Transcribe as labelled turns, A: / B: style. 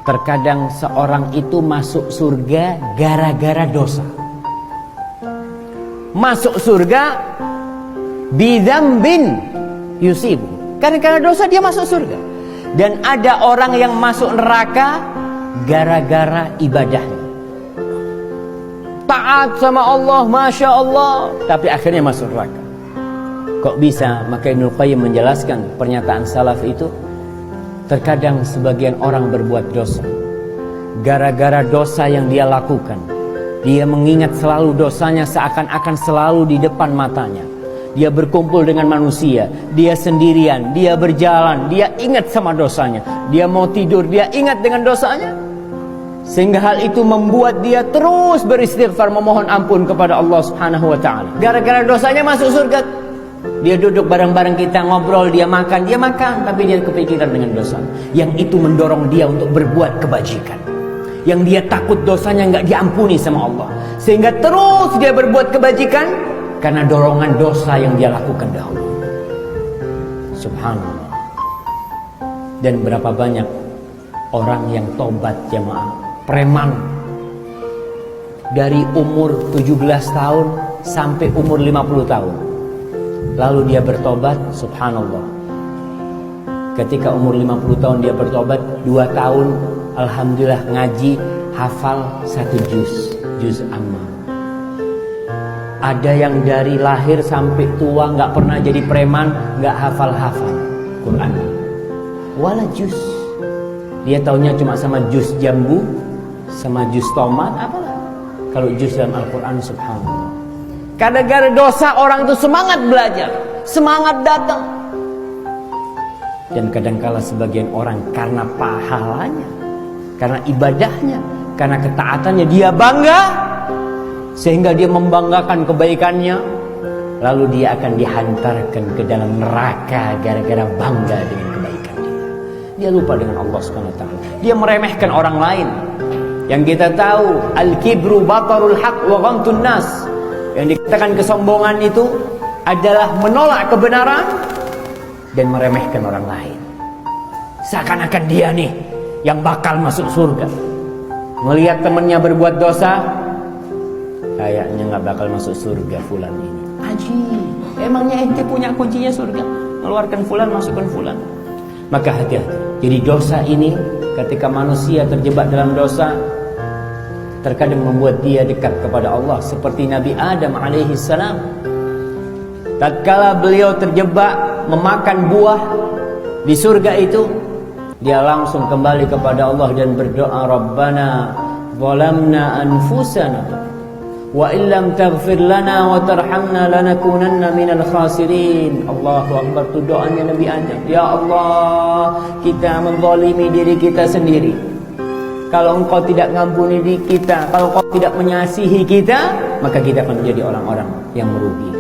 A: Terkadang seorang itu masuk surga gara-gara dosa. Masuk surga bidzambin yusib. Karena dosa dia masuk surga. Dan ada orang yang masuk neraka gara-gara ibadahnya. Taat sama Allah, Masya Allah, tapi akhirnya masuk neraka. Kok bisa? Maka Ibnu Qayyim menjelaskan pernyataan salaf itu. Terkadang sebagian orang berbuat dosa gara-gara dosa yang dia lakukan. Dia mengingat selalu dosanya seakan-akan selalu di depan matanya. Dia berkumpul dengan manusia, dia sendirian, dia berjalan, dia ingat sama dosanya. Dia mau tidur, dia ingat dengan dosanya. Sehingga hal itu membuat dia terus beristighfar, memohon ampun kepada Allah Subhanahu wa ta'ala. Gara-gara dosanya masuk surga. Dia duduk bareng-bareng kita, ngobrol, dia makan, tapi dia kepikiran dengan dosa. Yang itu mendorong dia untuk berbuat kebajikan. Yang dia takut dosanya nggak diampuni sama Allah. Sehingga terus dia berbuat kebajikan karena dorongan dosa yang dia lakukan dahulu. Subhanallah. Dan berapa banyak orang yang tobat jamaah, preman. Dari umur 17 tahun sampai umur 50 tahun. Lalu dia bertobat, subhanallah. Ketika umur 50 tahun dia bertobat, 2 tahun alhamdulillah ngaji, hafal 1 juz amma. Ada yang dari lahir sampai tua gak pernah jadi preman, gak hafal-hafal Quran. Wala juz. Dia taunya cuma sama juz jambu, sama juz tomat, apalah. Kalau juz dalam Al-Quran, subhanallah. Gara-gara dosa orang itu semangat belajar, semangat datang. Dan kadangkala sebagian orang karena pahalanya, karena ibadahnya, karena ketaatannya dia bangga, sehingga dia membanggakan kebaikannya, lalu dia akan dihantarkan ke dalam neraka gara-gara bangga dengan kebaikan dia. Dia lupa dengan Allah Subhanahu wa ta'ala. Dia meremehkan orang lain. Yang kita tahu, al-kibru batarul haq wa ghamtun nas. Yang dikatakan kesombongan itu adalah menolak kebenaran dan meremehkan orang lain. Seakan-akan dia nih yang bakal masuk surga. Melihat temannya berbuat dosa, kayaknya gak bakal masuk surga fulan ini. Ajib, emangnya ente punya kuncinya surga? Mengeluarkan fulan, masukkan fulan. Maka hati-hati. Jadi dosa ini, ketika manusia terjebak dalam dosa, terkadang membuat dia dekat kepada Allah. Seperti Nabi Adam alaihissalam, tatkala beliau terjebak memakan buah di surga itu, dia langsung kembali kepada Allah dan berdoa, Rabbana zalamna anfusana wa illam taghfir lana wa tarhamna lanakunanna minal khasirin. Allahu Akbar. Itu doanya Nabi Adam. Ya Allah, kita menzalimi diri kita sendiri. Kalau engkau tidak ngampuni diri kita, kalau engkau tidak mengasihi kita, maka kita akan menjadi orang-orang yang merugi.